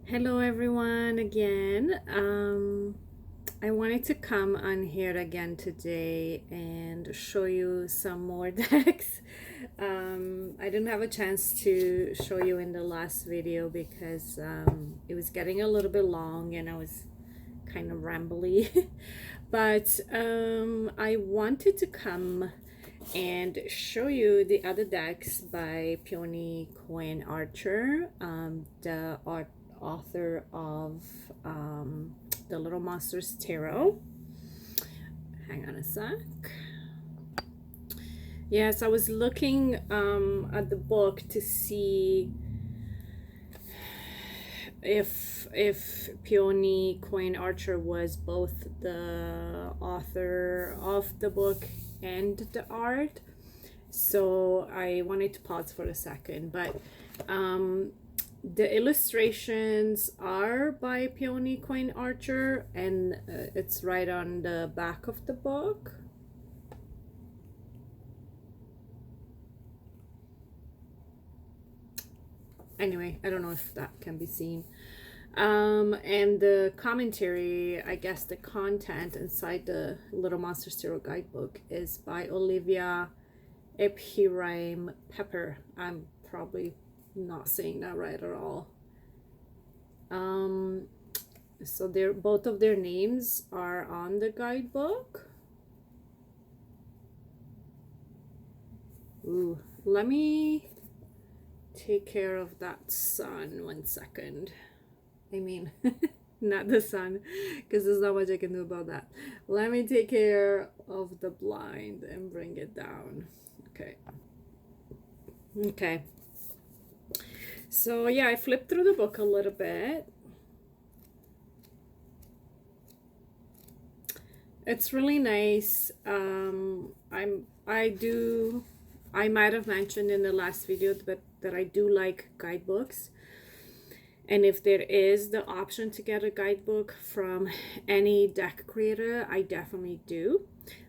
Hello everyone again. I wanted to come on here again today and show you some more decks. I didn't have a chance to show you in the last video because it was getting a little bit long and I was kind of rambly. But I wanted to come and show you the other decks by Peony Coin Archer, the author of the Little Monsters Tarot. Hang on a sec. Yes, I was looking at the book to see if Peony Coin Archer was both the author of the book and the art. So I wanted to pause for a second, but the illustrations are by Peony Coin Archer, and it's right on the back of the book. Anyway, I don't know if that can be seen. And the commentary, I guess the content inside the Little Monsters Tarot guidebook is by Olivia Ephraim Pepper. I'm probably not saying that right at all. So both of their names are on the guidebook. Ooh, let me take care of that sun 1 second. I mean, not the sun, because there's not much I can do about that. Let me take care of the blind and bring it down. Okay. So yeah, I flipped through the book a little bit. It's really nice. I might have mentioned in the last video that I do like guidebooks. And if there is the option to get a guidebook from any deck creator, I definitely do.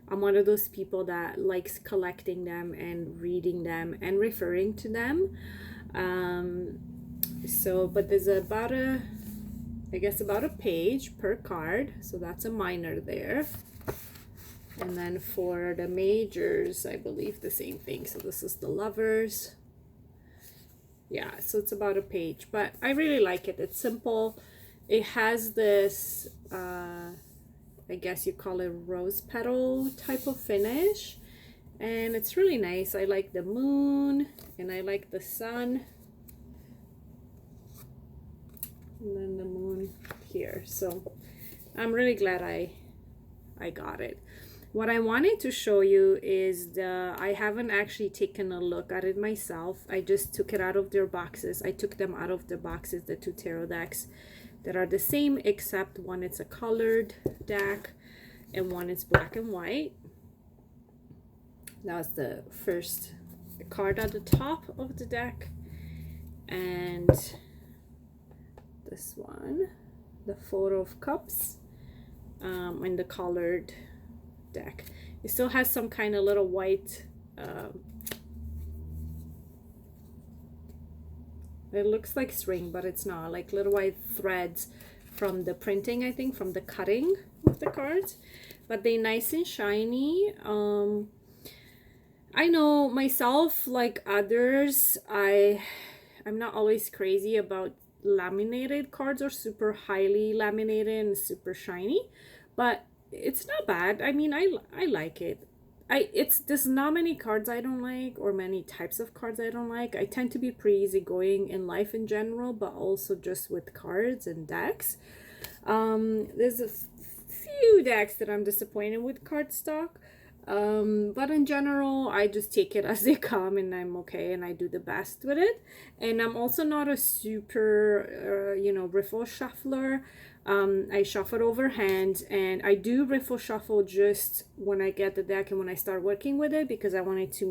I'm one of those people that likes collecting them and reading them and referring to them. But there's about a page per card. So that's a minor there. And then for the majors, I believe the same thing. So this is the Lovers. Yeah, so it's about a page, but I really like it. It's simple. It has this, I guess you call it rose petal type of finish. And it's really nice. I like the moon and I like the sun. And then the moon here. So I'm really glad I got it. What I wanted to show you is I haven't actually taken a look at it myself. I just took it out of their boxes. I took them out of the boxes, the two tarot decks that are the same, except one it's a colored deck and one is black and white. That's the first card at the top of the deck. And this one, the Four of Cups, and the colored deck. It still has some kind of little white, it looks like string, but it's not, like little white threads from the printing, I think, from the cutting of the cards, but they nice and shiny. I know myself, like others, I'm not always crazy about laminated cards or super highly laminated and super shiny, but it's not bad. I mean, I like it. There's not many cards I don't like, or many types of cards I don't like. I tend to be pretty easygoing in life in general, but also just with cards and decks. There's a few decks that I'm disappointed with cardstock. But in general, I just take it as they come and I'm okay and I do the best with it. And I'm also not a super, riffle shuffler. I shuffle overhand, and I do riffle shuffle just when I get the deck and when I start working with it, because I want it to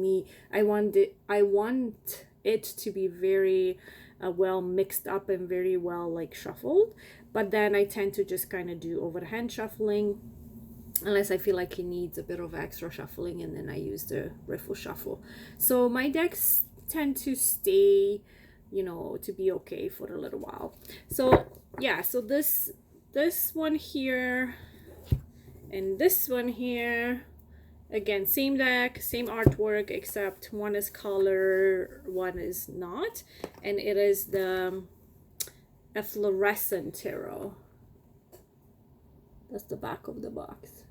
be very well mixed up and very well like shuffled. But then I tend to just kind of do overhand shuffling unless I feel like it needs a bit of extra shuffling, and then I use the riffle shuffle. So my decks tend to stay, you know, to be okay for a little while. So yeah, so this one here and this one here, again, same deck, same artwork, except one is color, one is not, and it is the Efflorescent Tarot. That's the back of the box.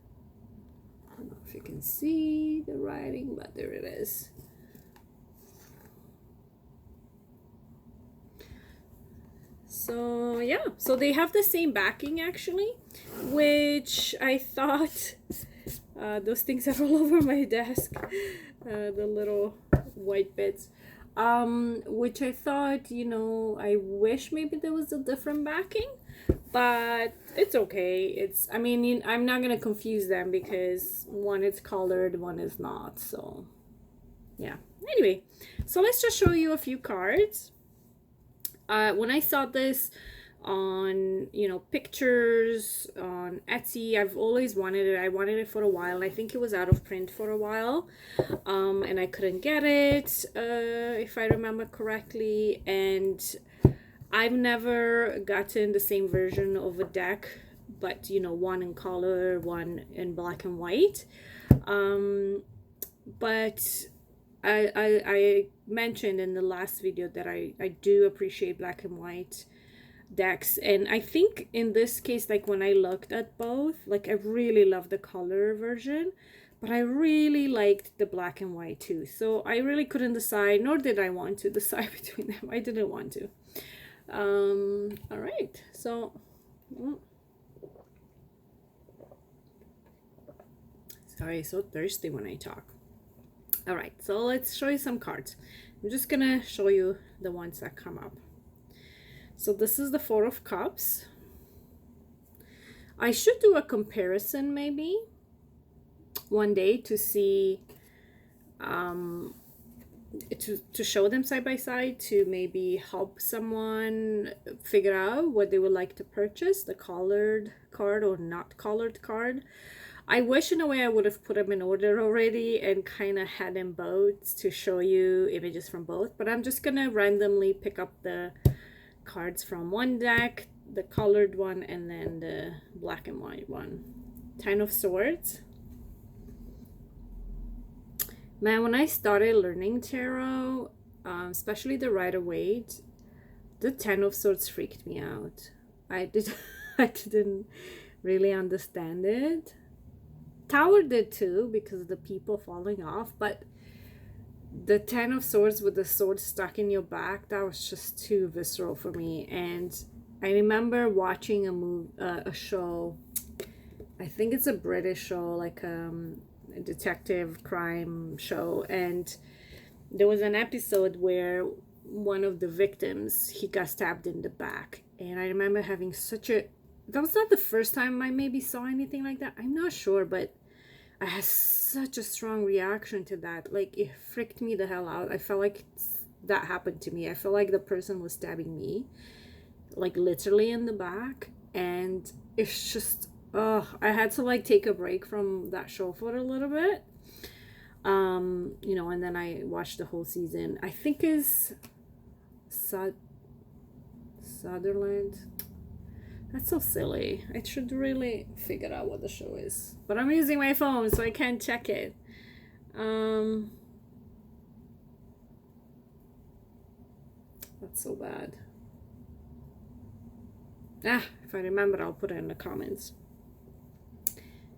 I don't know if you can see the writing, but there it is. So yeah, so they have the same backing actually, which I thought, those things are all over my desk, the little white bits, which I thought, you know, I wish maybe there was a different backing, but it's okay. It's, I mean, I'm not gonna confuse them because one is colored, one is not. So yeah, anyway, so let's just show you a few cards. When I saw this on, you know, pictures on Etsy, I've always wanted it. I wanted it for a while. I think it was out of print for a while, and I couldn't get it, if I remember correctly, and I've never gotten the same version of a deck, but, you know, one in color, one in black and white. But I mentioned in the last video that I do appreciate black and white decks, and I think in this case, like when I looked at both, like I really love the color version, but I really liked the black and white too. So I really couldn't decide, nor did I want to decide between them. I didn't want to. All right, so sorry, so thirsty when I talk. All right, so let's show you some cards. I'm just gonna show you the ones that come up. So this is the Four of Cups. I should do a comparison maybe one day to see, to show them side by side, to maybe help someone figure out what they would like to purchase, the colored card or not colored card. I wish in a way I would have put them in order already and kind of had them both to show you images from both, but I'm just gonna randomly pick up the cards from one deck, the colored one, and then the black and white one. Ten of Swords. Man, when I started learning tarot, especially the Rider-Waite, the Ten of Swords freaked me out. I didn't really understand it. Tower did too, because of the people falling off, but the Ten of Swords with the sword stuck in your back, that was just too visceral for me. And I remember watching a show, I think it's a British show, like a detective crime show, and there was an episode where one of the victims, he got stabbed in the back, and I remember having such a, that was not the first time I maybe saw anything like that, I'm not sure, but I had such a strong reaction to that. Like, it freaked me the hell out. I felt like that happened to me. I felt like the person was stabbing me, like literally in the back, and it's just, I had to like take a break from that show for a little bit, you know, and then I watched the whole season. I think is Sutherland. That's so silly. I should really figure out what the show is. But I'm using my phone, so I can't check it. That's so bad. If I remember, I'll put it in the comments.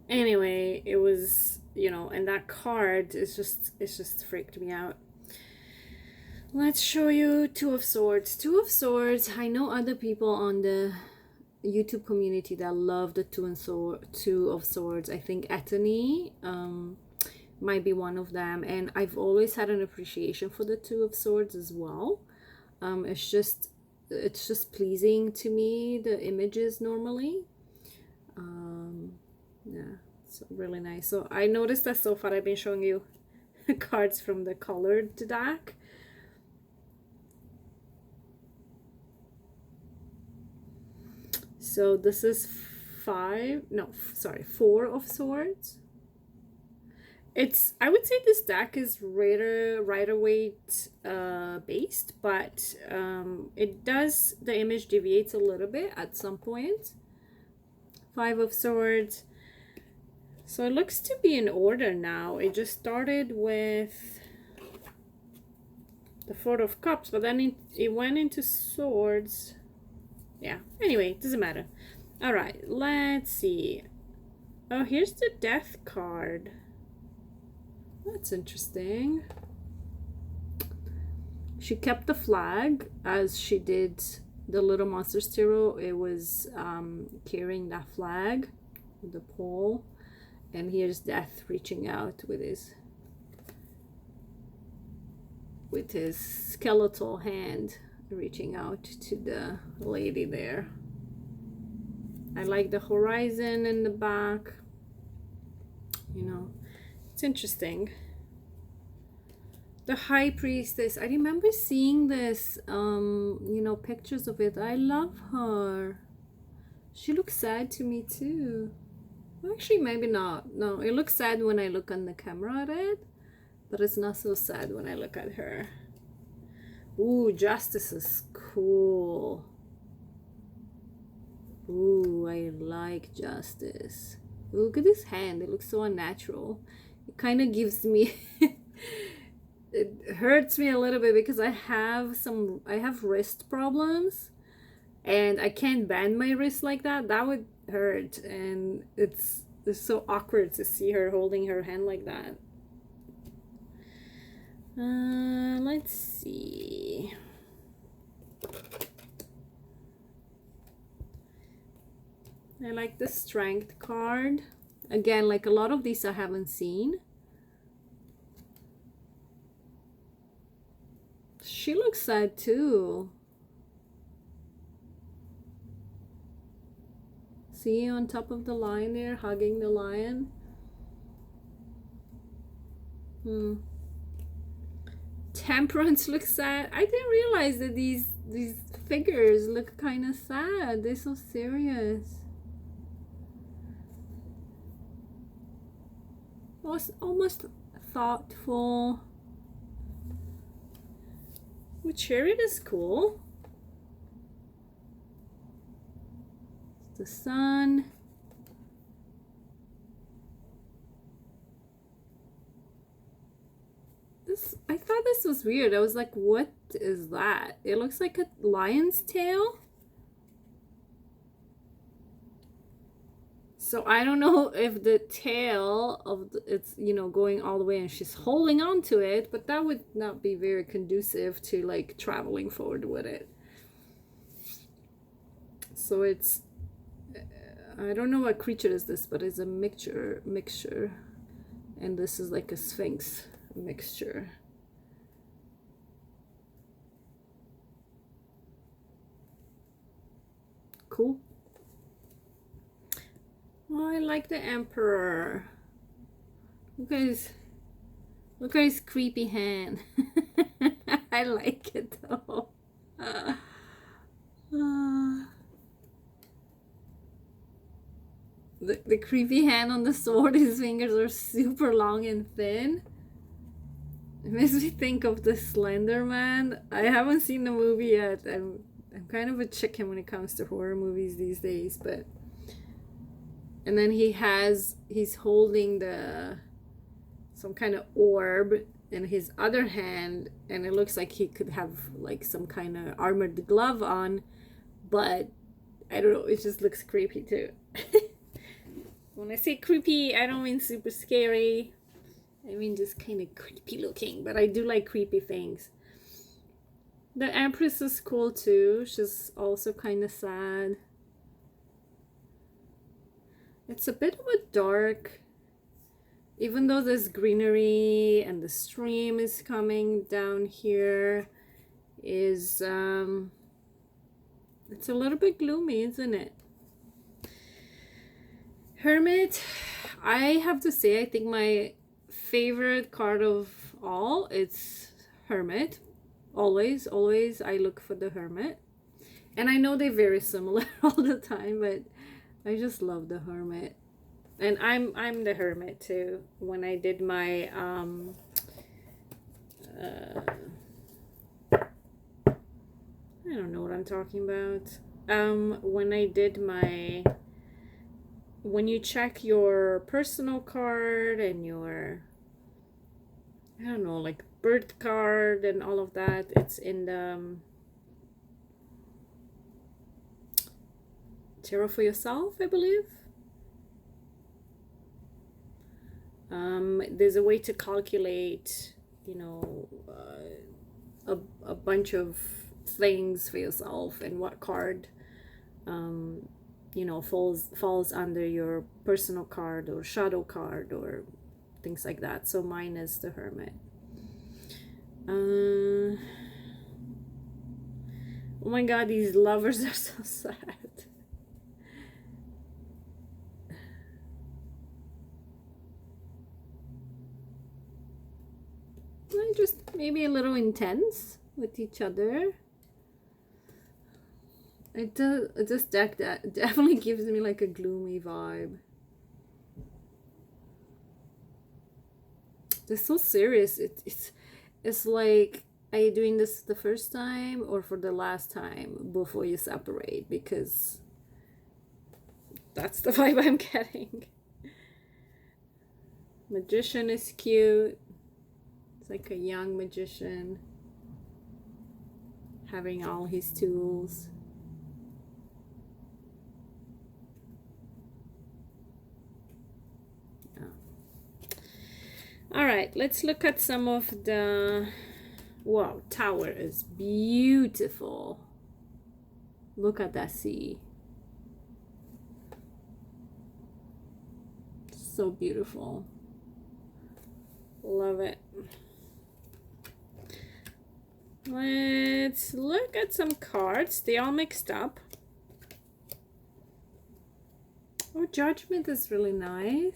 Anyway, it was, you know, and that card is just, it's just freaked me out. Let's show you Two of Swords. Two of Swords, I know other people on the YouTube community that love the Two of Swords. I think Ethany might be one of them, and I've always had an appreciation for the Two of Swords as well. It's just pleasing to me, the images normally. Yeah, it's really nice. So I noticed that so far I've been showing you cards from the colored deck. So this is Four of Swords. I would say this deck is Rider Waite based, but the image deviates a little bit at some point. Five of Swords. So it looks to be in order now. It just started with the Four of Cups, but then it went into Swords. Yeah, anyway, it doesn't matter. All right, let's see. Oh, here's the Death card. That's interesting. She kept the flag as she did the Little Monsters Tarot. It was carrying that flag with the pole. And here's Death reaching out with his skeletal hand, reaching out to the lady there. I like the horizon in the back. You know, it's interesting. The High Priestess. I remember seeing this, you know, pictures of it. I love her. She looks sad to me too. Actually, maybe not. No, it looks sad when I look on the camera at it, but it's not so sad when I look at her. Ooh, Justice is cool. Ooh, I like Justice. Ooh, look at this hand. It looks so unnatural. It kind of gives me... it hurts me a little bit because I have wrist problems. And I can't bend my wrist like that. That would hurt. And it's so awkward to see her holding her hand like that. Let's see. I like the Strength card. Again, like a lot of these I haven't seen. She looks sad too. See, on top of the lion there, hugging the lion. Temperance looks sad. I didn't realize that these figures look kind of sad. They're so serious. Almost thoughtful. Ooh, Chariot is cool. The Sun. I thought this was weird. I was like, what is that? It looks like a lion's tail. So I don't know if the tail of it's, you know, going all the way and she's holding on to it, but that would not be very conducive to like traveling forward with it. So it's, I don't know what creature is this, but it's a mixture. And this is like a Sphinx mixture. Cool. Oh, I like the Emperor. Look at his creepy hand. I like it though. The creepy hand on the sword, his fingers are super long and thin. It makes me think of the Slender Man. I haven't seen the movie yet. I'm kind of a chicken when it comes to horror movies these days, but and then he's holding some kind of orb in his other hand, and it looks like he could have like some kind of armored glove on, but I don't know, it just looks creepy too. When I say creepy, I don't mean super scary. I mean just kind of creepy looking, but I do like creepy things. The Empress is cool too. She's also kind of sad. It's a bit of a dark, even though there's greenery and the stream is coming down here, it's a little bit gloomy, isn't it? Hermit, I have to say, I think my favorite card of all, it's Hermit. Always I look for the Hermit. And I know they're very similar all the time, but I just love the Hermit. And I'm the Hermit too. When I did my uh, I don't know what I'm talking about. When I did my, when you check your personal card and your, I don't know, like birth card and all of that, it's in the Tarot for Yourself, I believe. There's a way to calculate, you know, a bunch of things for yourself and what card, you know, falls under your personal card or shadow card or things like that. So mine is the Hermit. Oh my god, these lovers are so sad. They're just maybe a little intense with each other. This deck that definitely gives me like a gloomy vibe. They're so serious. It's like, are you doing this the first time or for the last time before you separate? Because that's the vibe I'm getting. Magician is cute. It's like a young magician having all his tools. All right, let's look at some of the... Wow, tower is beautiful. Look at that sea. So beautiful. Love it. Let's look at some cards. They all mixed up. Oh, Judgment is really nice.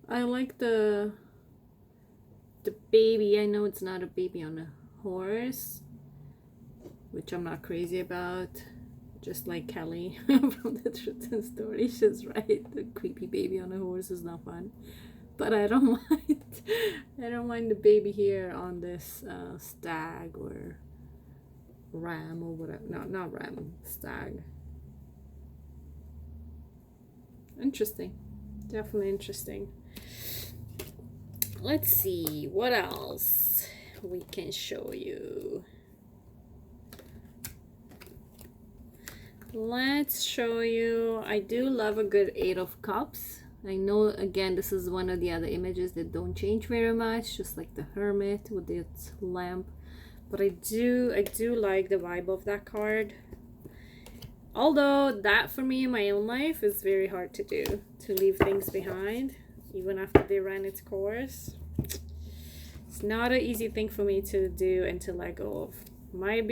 I like the baby. I know it's not a baby on a horse, which I'm not crazy about. Just like Kelly from the Truth and Story, she's right. The creepy baby on a horse is not fun, but I don't mind. I don't mind the baby here on this stag or ram or whatever. No, not ram, stag. Interesting, definitely interesting. Let's see what else we can show you. Let's show you. I do love a good Eight of Cups. I know, again, this is one of the other images that don't change very much, just like the Hermit with its lamp. But I do like the vibe of that card. Although that for me in my own life is very hard to do, to leave things behind even after they ran its course. It's not an easy thing for me to do and to let go of. Might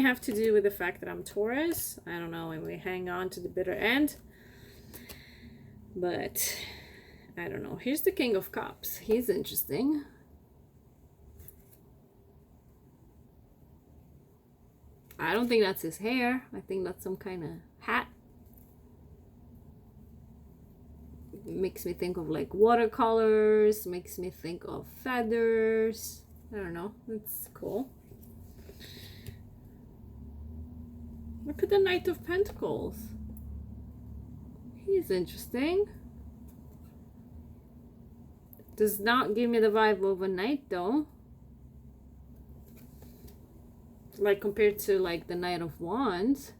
have to do with the fact that I'm Taurus. I don't know, and we hang on to the bitter end. But I don't know. Here's the King of Cups. He's interesting. I don't think that's his hair. I think that's some kind of hat. Makes me think of like watercolors, makes me think of feathers. I don't know, it's cool. Look at the Knight of Pentacles. He's interesting. Does not give me the vibe of a knight though, like compared to like the Knight of Wands.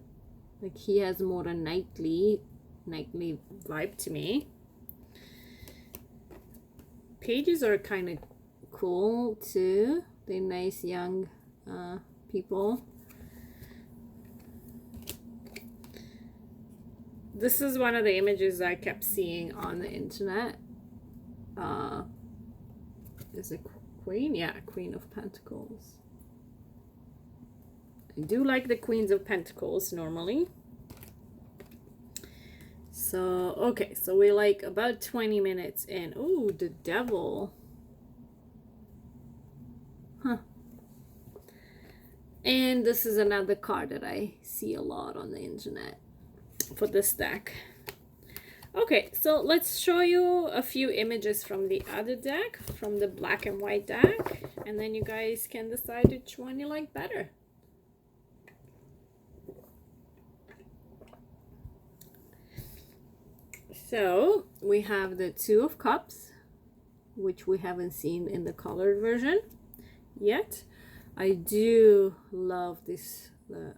Like he has more a knightly vibe to me. Pages are kind of cool too. They're nice young people. This is one of the images I kept seeing on the internet. Is it Queen? Yeah, Queen of Pentacles. I do like the Queens of Pentacles normally. So, okay, so we're like about 20 minutes in. Oh, the devil. Huh. And this is another card that I see a lot on the internet for this deck. Okay, so let's show you a few images from the other deck, from the black and white deck, and then you guys can decide which one you like better. So we have the Two of Cups, which we haven't seen in the colored version yet. I do love this.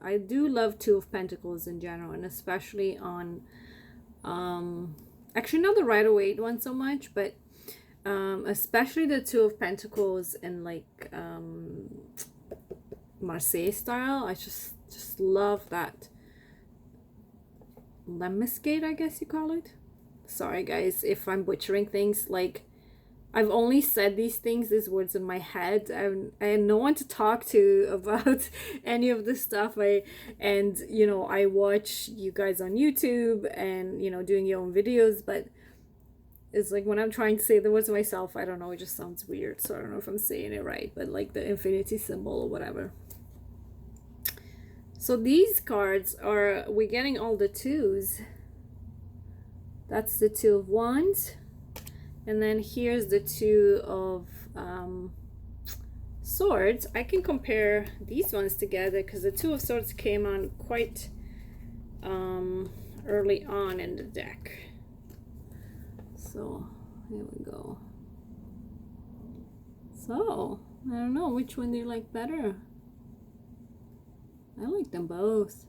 I do love Two of Pentacles in general, and especially on actually not the Rider-Waite one so much, but especially the Two of Pentacles in like Marseille style. I just love that lemniscate, I guess you call it. Sorry guys if I'm butchering things. Like, I've only said these words in my head. I had no one to talk to about any of this stuff. And you know, I watch you guys on YouTube and, you know, doing your own videos, but it's like when I'm trying to say the words myself, I don't know, it just sounds weird. So I don't know if I'm saying it right, but like the infinity symbol or whatever. So these cards are, we're getting all the twos. That's the Two of Wands. And then here's the Two of Swords. I can compare these ones together because the Two of Swords came on quite early on in the deck. So here we go. So I don't know, which one do you like better? I like them both.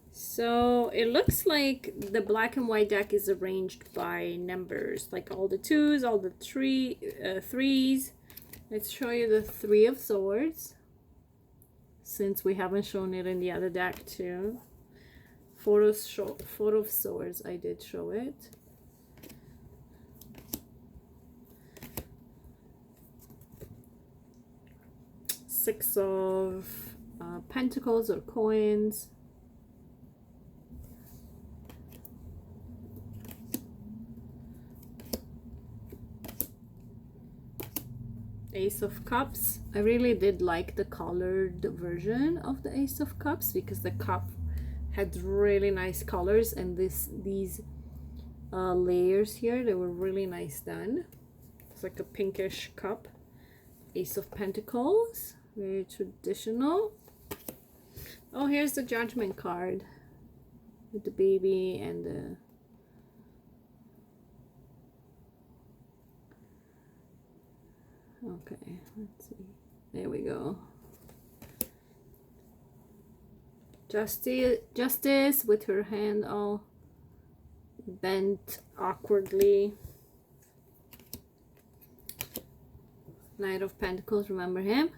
So it looks like the black and white deck is arranged by numbers, like all the twos, all the threes. Let's show you the Three of Swords, since we haven't shown it in the other deck too. Four of Swords, I did show it. Six of Pentacles or coins. Ace of Cups. I really did like the colored version of the Ace of Cups because the cup had really nice colors, and these layers here, they were really nice done. It's like a pinkish cup. Ace of Pentacles, very traditional. Oh, here's the Judgment card with the baby and the okay, let's see. There we go. Justice with her hand all bent awkwardly. Knight of Pentacles, remember him?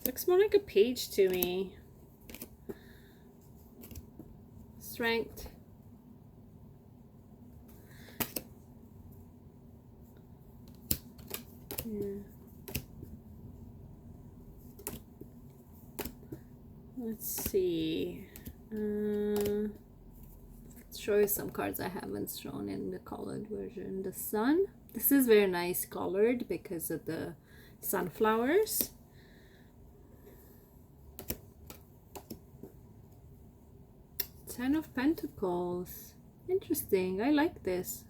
Looks more like a page to me. Strength. Yeah. Let's see. Let's show you some cards I haven't shown in the colored version. The Sun. This is very nice colored because of the sunflowers. Ten of Pentacles. Interesting. I like this.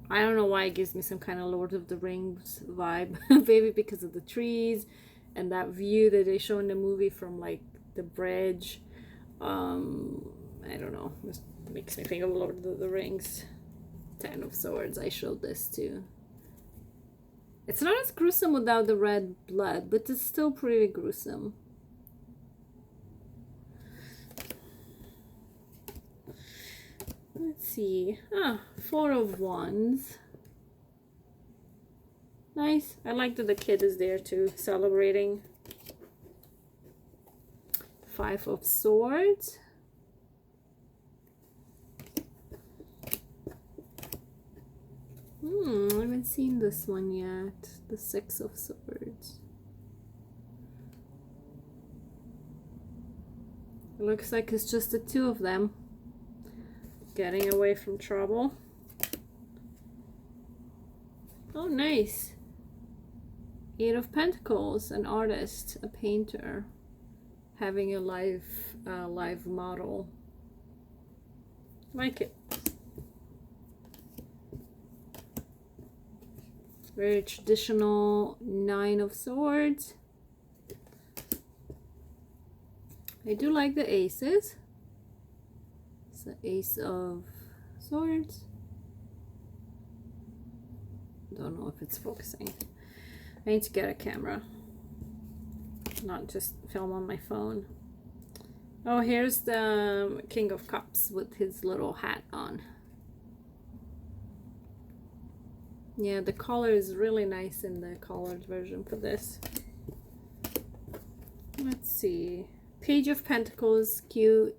I don't know why it gives me some kind of Lord of the Rings vibe. Maybe because of the trees and that view that they show in the movie from like the bridge. I don't know. It makes me think of Lord of the Rings. Ten of Swords. I showed this too. It's not as gruesome without the red blood, but it's still pretty gruesome. Let's see. Four of Wands. Nice. I like that the kid is there too, celebrating. Five of Swords. I haven't seen this one yet. The Six of Swords. It looks like it's just the two of them getting away from trouble. Oh, nice. Eight of Pentacles, an artist, a painter, having a live model. Like it. Very traditional Nine of Swords. I do like the aces. It's the Ace of Swords. Don't know if it's focusing. I need to get a camera, not just film on my phone. Oh, here's the King of Cups with his little hat on. Yeah, the color is really nice in the colored version for this. Let's see. Page of Pentacles, cute.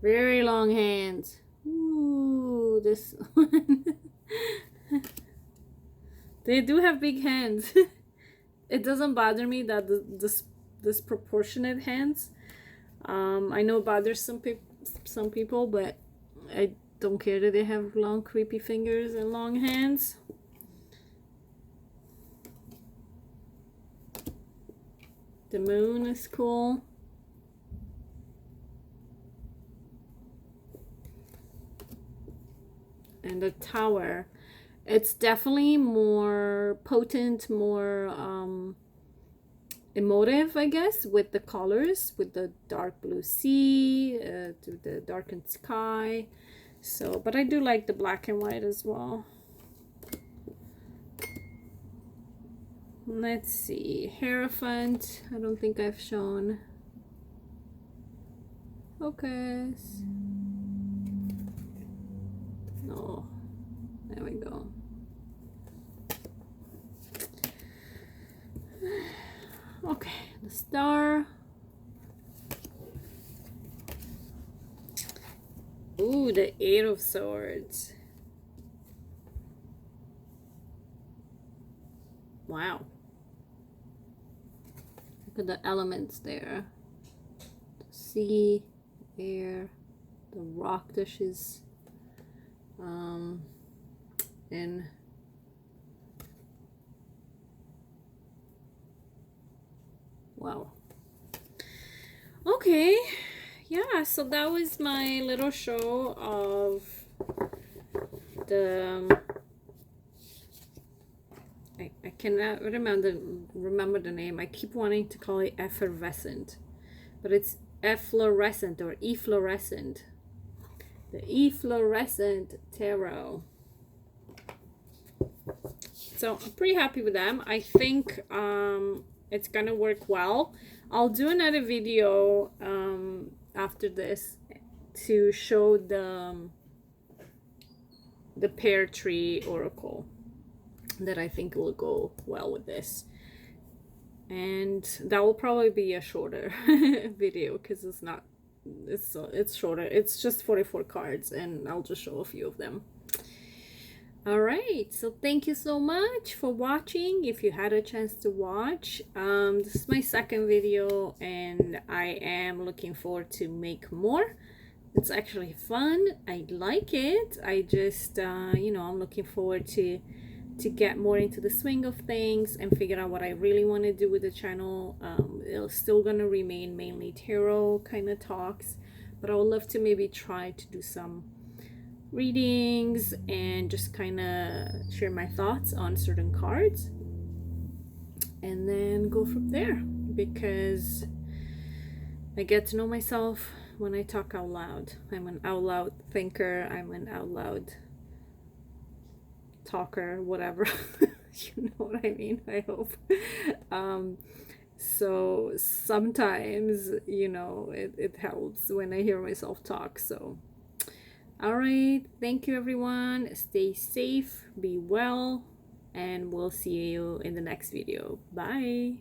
Very long hands. Ooh, this one. They do have big hands. It doesn't bother me that this disproportionate hands. I know it bothers some people, but I don't care that they have long creepy fingers and long hands. The moon is cool. And the tower, it's definitely more potent, more emotive, I guess, with the colors, with the dark blue sea to the darkened sky. So, but I do like the black and white as well. Let's see, Hierophant, I don't think I've shown. Focus. No, there we go. Okay, the Star. Ooh, the Eight of Swords. Wow. Look at the elements there. The sea, air, the rock that she's in. Wow. Okay. Yeah, so that was my little show of the I cannot remember the name. I keep wanting to call it Effervescent, but it's Efflorescent or Efflorescent. The Efflorescent Tarot. So I'm pretty happy with them. I think it's gonna work well. I'll do another video after this to show the pear tree oracle that I think will go well with this, and that will probably be a shorter video because it's shorter. It's just 44 cards and I'll just show a few of them. All right, so thank you so much for watching. If you had a chance to watch, this is my second video and I am looking forward to make more. It's actually fun. I like it. I just you know, I'm looking forward to get more into the swing of things and figure out what I really want to do with the channel. It's still gonna remain mainly tarot kind of talks, but I would love to maybe try to do some readings and just kind of share my thoughts on certain cards and then go from there, because I get to know myself when I talk out loud. I'm an out loud thinker, I'm an out loud talker, whatever. You know what I mean, I hope. So sometimes, you know, it helps when I hear myself talk. So all right, thank you everyone, stay safe, be well, and we'll see you in the next video. Bye.